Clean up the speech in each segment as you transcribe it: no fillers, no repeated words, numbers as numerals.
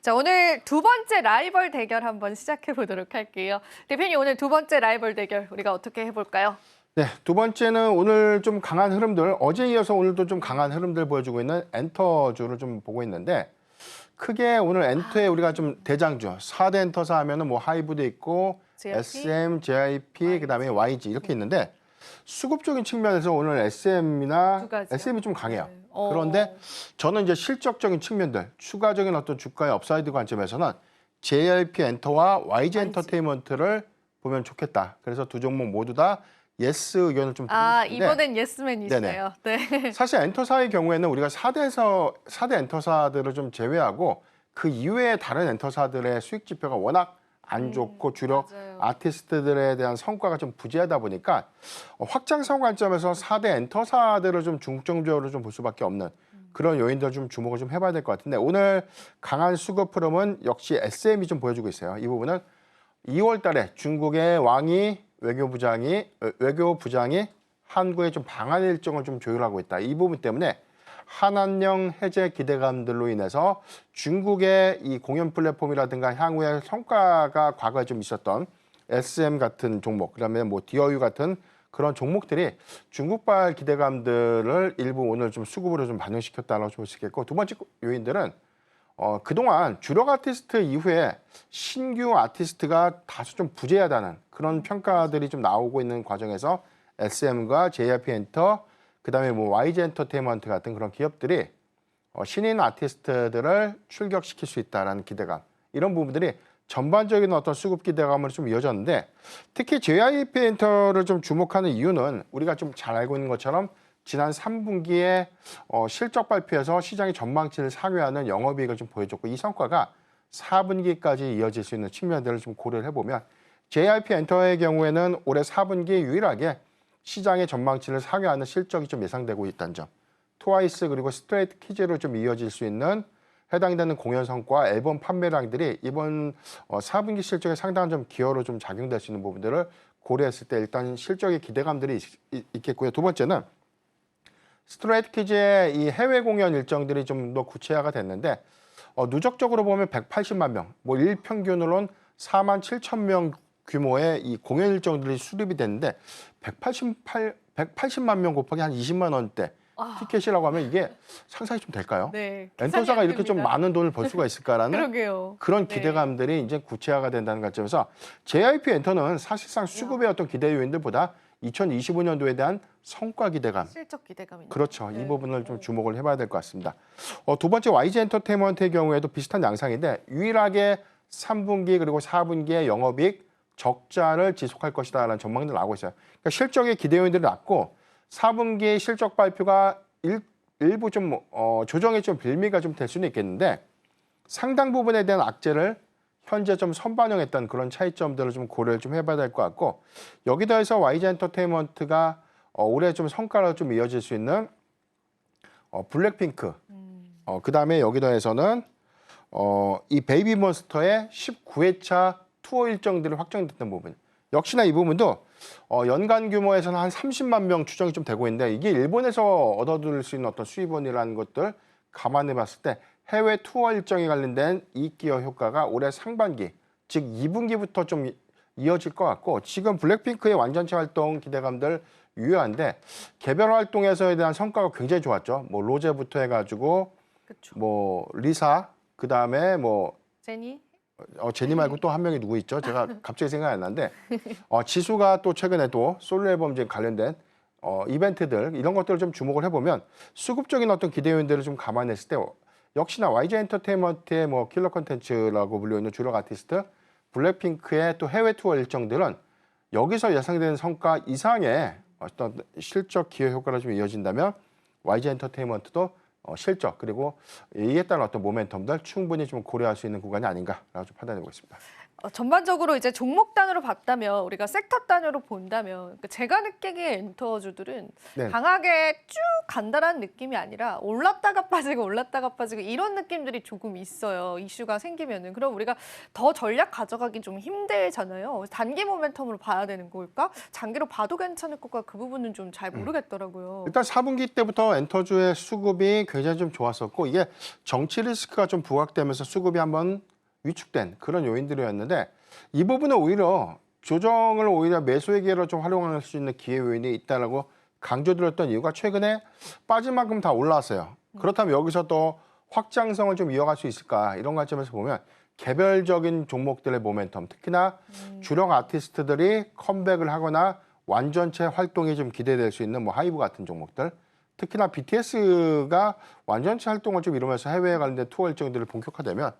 자, 오늘 두 번째 라이벌 대결 한번 시작해 보도록 할게요. 대표님, 오늘 두 번째 라이벌 대결 우리가 어떻게 해볼까요? 네, 두 번째는 오늘 좀 강한 흐름들, 어제 이어서 오늘도 좀 강한 흐름들 보여주고 있는 엔터주를 좀 보고 있는데, 크게 오늘 엔터에 우리가 좀 대장주, 4대 엔터사 하면은 뭐 하이브도 있고, JYP, SM, JYP, 그다음에 YG 이렇게 있는데, 수급적인 측면에서 오늘 SM이나 두 가지요? SM이 좀 강해요. 네. 그런데 저는 이제 실적적인 측면들, 추가적인 어떤 주가의 업사이드 관점에서는 JYP 엔터와 YG 엔터테인먼트를 보면 좋겠다. 그래서 두 종목 모두 다 예스 의견을 좀 드리고 싶은데, 이번엔 예스맨이시네요. 네. 사실 엔터사의 경우에는 우리가 4대 엔터사들을 좀 제외하고 그 이외의 다른 엔터사들의 수익 지표가 워낙 안 좋고 주력 맞아요. 아티스트들에 대한 성과가 좀 부재하다 보니까 확장성 관점에서 4대 엔터사들을 좀 중점적으로 좀 볼 수밖에 없는 그런 요인들 좀 주목을 좀 해봐야 될 것 같은데, 오늘 강한 수급 흐름은 역시 SM이 좀 보여주고 있어요. 이 부분은 2월 달에 중국의 외교부장이 한국의 좀 방한 일정을 좀 조율하고 있다. 이 부분 때문에 한한령 해제 기대감들로 인해서 중국의 이 공연 플랫폼이라든가 향후의 성과가 과거에 좀 있었던 SM 같은 종목, 그다음에 뭐 디어유 같은 그런 종목들이 중국발 기대감들을 일부 오늘 좀 수급으로 좀 반영시켰다고 볼 수 있겠고, 두 번째 요인들은 그동안 주력 아티스트 이후에 신규 아티스트가 다소 좀 부재하다는 그런 평가들이 좀 나오고 있는 과정에서 SM과 JYP 엔터, 그다음에 뭐 YG 엔터테인먼트 같은 그런 기업들이 신인 아티스트들을 출격시킬 수 있다라는 기대감, 이런 부분들이 전반적인 어떤 수급 기대감으로 좀 이어졌는데, 특히 JYP 엔터를 좀 주목하는 이유는 우리가 좀 잘 알고 있는 것처럼 지난 3분기에 실적 발표에서 시장의 전망치를 상회하는 영업이익을 좀 보여줬고, 이 성과가 4분기까지 이어질 수 있는 측면들을 좀 고려를 해보면 JYP 엔터의 경우에는 올해 4분기 유일하게 시장의 전망치를 상회하는 실적이 좀 예상되고 있다는 점, 트와이스 그리고 스트레이트 키즈로 좀 이어질 수 있는 해당되는 공연 성과, 앨범 판매량들이 이번 4분기 실적에 상당한 좀 기여로 좀 작용될 수 있는 부분들을 고려했을 때 일단 실적의 기대감들이 있겠고요. 두 번째는 스트레이트 키즈의 이 해외 공연 일정들이 좀 더 구체화가 됐는데, 누적적으로 보면 180만 명, 뭐 일평균으로는 4만 7천 명 규모의 이 공연 일정들이 수립이 됐는데 180만 명 곱하기 한 20만 원대 티켓이라고 하면 이게 상상이 좀 될까요? 네. 엔터사가 이렇게 좀 됩니다. 많은 돈을 벌 수가 있을까라는 그러게요. 그런 네. 기대감들이 이제 구체화가 된다는 관점에서 JYP 엔터는 사실상 수급의 어떤 기대 요인들보다 2025년도에 대한 성과 기대감, 실적 기대감이. 그렇죠. 네. 이 부분을 좀 주목을 해봐야 될 것 같습니다. 두 번째 YG 엔터테인먼트의 경우에도 비슷한 양상인데, 유일하게 3분기 그리고 4분기의 영업이익 적자를 지속할 것이다라는 전망들 나오고 있어요. 그러니까 실적의 기대 요인들이 낮고 4분기 실적 발표가 일부 좀 조정이 좀 빌미가 좀 될 수는 있겠는데, 상당 부분에 대한 악재를 현재 좀 선반영했던 그런 차이점들을 좀 고려를 좀 해봐야 될 것 같고, 여기 더해서 YG 엔터테인먼트가 올해 좀 성과로 좀 이어질 수 있는 블랙핑크, 그다음에 여기 더해서는 이 베이비몬스터의 19회차 투어 일정들이 확정됐던 부분, 역시나 이 부분도 연간 규모에서는 한 30만 명 추정이 좀 되고 있는데, 이게 일본에서 얻어들일 수 있는 어떤 수입원이라는 것들 감안해 봤을 때 해외 투어 일정에 관련된 이익기여 효과가 올해 상반기, 즉 2분기부터 좀 이어질 것 같고, 지금 블랙핑크의 완전체 활동 기대감들 유효한데 개별 활동에서에 대한 성과가 굉장히 좋았죠. 뭐 로제부터 해가지고 그쵸. 뭐 리사, 그다음에 뭐 제니? 제니 말고 또 한 명이 누구 있죠? 제가 갑자기 생각이 안 나는데, 지수가 또 최근에 또 솔로 앨범 관련된 이벤트들, 이런 것들을 좀 주목을 해보면 수급적인 어떤 기대 요인들을 좀 감안했을 때 역시나 YG 엔터테인먼트의 뭐 킬러 콘텐츠라고 불리는 주력 아티스트 블랙핑크의 또 해외 투어 일정들은 여기서 예상되는 성과 이상의 어떤 실적 기여 효과가 좀 이어진다면 YG 엔터테인먼트도 실적 그리고 이에 따른 어떤 모멘텀들 충분히 좀 고려할 수 있는 구간이 아닌가라고 좀 판단해 보겠습니다. 전반적으로 이제 종목 단위로 봤다면 우리가 섹터 단위로 본다면 그러니까 제가 느끼기에 엔터주들은 네. 강하게 쭉 간다라는 느낌이 아니라 올랐다가 빠지고 이런 느낌들이 조금 있어요. 이슈가 생기면은. 그럼 우리가 더 전략 가져가기 좀 힘들잖아요. 단기 모멘텀으로 봐야 되는 걸까? 장기로 봐도 괜찮을 것까 그 부분은 좀 잘 모르겠더라고요. 일단 4분기 때부터 엔터주의 수급이 굉장히 좀 좋았었고 이게 정치 리스크가 좀 부각되면서 수급이 한번 위축된 그런 요인들이었는데 이 부분은 오히려 조정을 오히려 매수의 기회로 좀 활용할 수 있는 기회 요인이 있다라고 강조드렸던 이유가 최근에 빠진 만큼 다 올라왔어요. 그렇다면 여기서 또 확장성을 좀 이어갈 수 있을까 이런 관점에서 보면 개별적인 종목들의 모멘텀 특히나 주력 아티스트들이 컴백을 하거나 완전체 활동이 좀 기대될 수 있는 뭐 하이브 같은 종목들 특히나 BTS가 완전체 활동을 좀 이루면서 해외에 관련된 투어 일정들을 본격화되면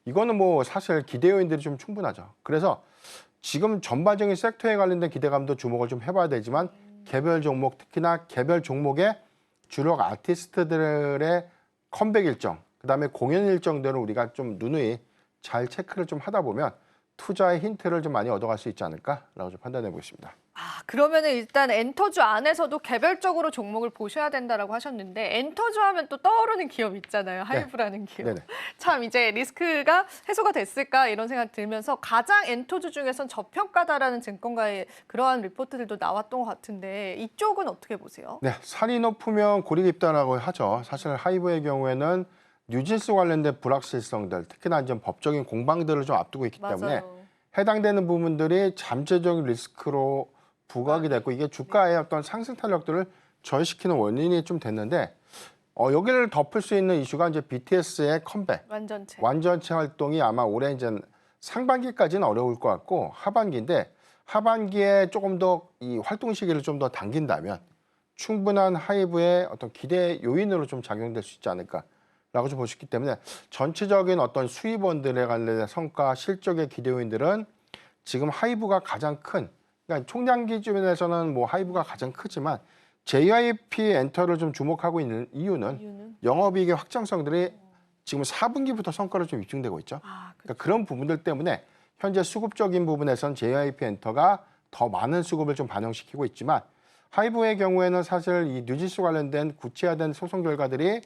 이거는 뭐 사실 기대 요인들이 좀 충분하죠. 그래서 지금 전반적인 섹터에 관련된 기대감도 주목을 좀 해봐야 되지만 개별 종목 특히나 개별 종목의 주력 아티스트들의 컴백 일정 그다음에 공연 일정들을 우리가 좀 누누이 잘 체크를 좀 하다 보면 투자의 힌트를 좀 많이 얻어갈 수 있지 않을까라고 좀 판단해 보겠습니다. 그러면은 일단 엔터주 안에서도 개별적으로 종목을 보셔야 된다라고 하셨는데 엔터주 하면 또 떠오르는 기업 있잖아요. 하이브라는 기업. 네네. 참 이제 리스크가 해소가 됐을까 이런 생각 들면서 가장 엔터주 중에선 저평가다라는 증권가의 그러한 리포트들도 나왔던 것 같은데 이쪽은 어떻게 보세요? 네, 산이 높으면 고리 깊다라고 하죠. 사실 하이브의 경우에는 뉴진스 관련된 불확실성들, 특히나 이제 법적인 공방들을 좀 앞두고 있기 때문에 맞아요. 해당되는 부분들이 잠재적인 리스크로 부각이 됐고 이게 주가의 어떤 상승 탄력들을 저해시키는 원인이 좀 됐는데 여기를 덮을 수 있는 이슈가 이제 BTS의 컴백, 완전체 활동이 아마 올해 이제 상반기까지는 어려울 것 같고 하반기인데 하반기에 조금 더 이 활동 시기를 좀 더 당긴다면 충분한 하이브의 어떤 기대 요인으로 좀 작용될 수 있지 않을까라고 좀 보시기 때문에 전체적인 어떤 수입원들에 관련된 성과, 실적의 기대 요인들은 지금 하이브가 가장 큰, 그러니까 총량 기준에서는 뭐 하이브가 가장 크지만 JYP 엔터를 좀 주목하고 있는 이유는 영업이익의 확장성들이 지금 4분기부터 성과로 좀 입증되고 있죠. 그러니까 그런 부분들 때문에 현재 수급적인 부분에선 JYP 엔터가 더 많은 수급을 좀 반영시키고 있지만 하이브의 경우에는 사실 이 뉴진스 관련된 구체화된 소송 결과들이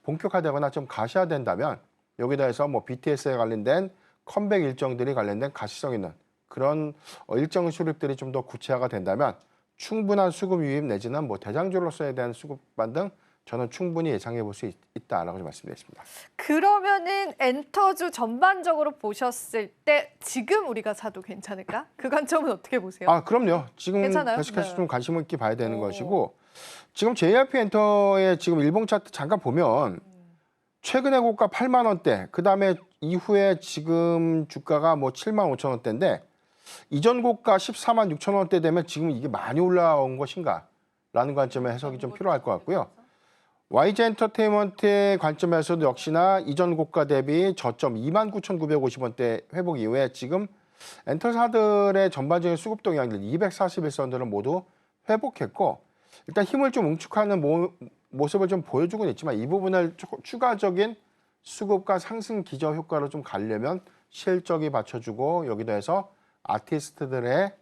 본격화되거나 좀 가시화된다면 여기다 해서 뭐 BTS에 관련된 컴백 일정들이 관련된 가시성 있는 그런 일정 수립들이 좀 더 구체화가 된다면 충분한 수급 유입 내지는 뭐 대장주로서에 대한 수급 반등 저는 충분히 예상해 볼 수 있다라고 좀 말씀드리겠습니다. 그러면은 엔터주 전반적으로 보셨을 때 지금 우리가 사도 괜찮을까? 그 관점은 어떻게 보세요? 그럼요. 지금 괜찮아요? 계속해서 네. 좀 관심 있게 봐야 되는 것이고 지금 JYP 엔터의 지금 일봉 차트 잠깐 보면 최근의 고가 8만 원대, 그다음에 이후에 지금 주가가 뭐 7만 5천 원대인데 이전 고가 14만 6천 원대 되면 지금 이게 많이 올라온 것인가라는 관점의 해석이 좀 필요할 것 같고요. YG 엔터테인먼트의 관점에서도 역시나 이전 고가 대비 저점 29,950원대 회복 이후에 지금 엔터사들의 전반적인 수급 동향들 241선들은 모두 회복했고 일단 힘을 좀 응축하는 모습을 좀 보여주고는 있지만 이 부분을 추가적인 수급과 상승 기저 효과로 좀 가려면 실적이 받쳐주고 여기다 해서 아티스트들의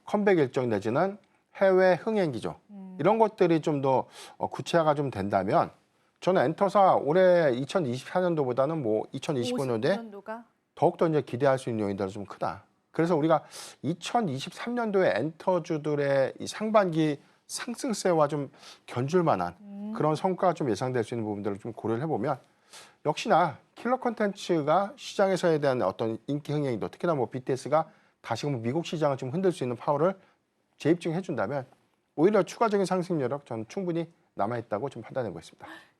컴백 일정 내지는 해외 흥행 기조 이런 것들이 좀 더 구체화가 좀 된다면 저는 엔터사 올해 2024년도보다는 뭐 2025년도에 더욱더 이제 기대할 수 있는 요인들은 좀 크다. 그래서 우리가 2023년도에 엔터주들의 이 상반기 상승세와 좀 견줄 만한 그런 성과가 좀 예상될 수 있는 부분들을 좀 고려를 해보면 역시나 킬러 콘텐츠가 시장에서에 대한 어떤 인기 흥행도 특히나 뭐 BTS가 다시금 미국 시장을 좀 흔들 수 있는 파워를 재입증해 준다면 오히려 추가적인 상승 여력 저는 충분히 남아있다고 좀 판단하고 있습니다.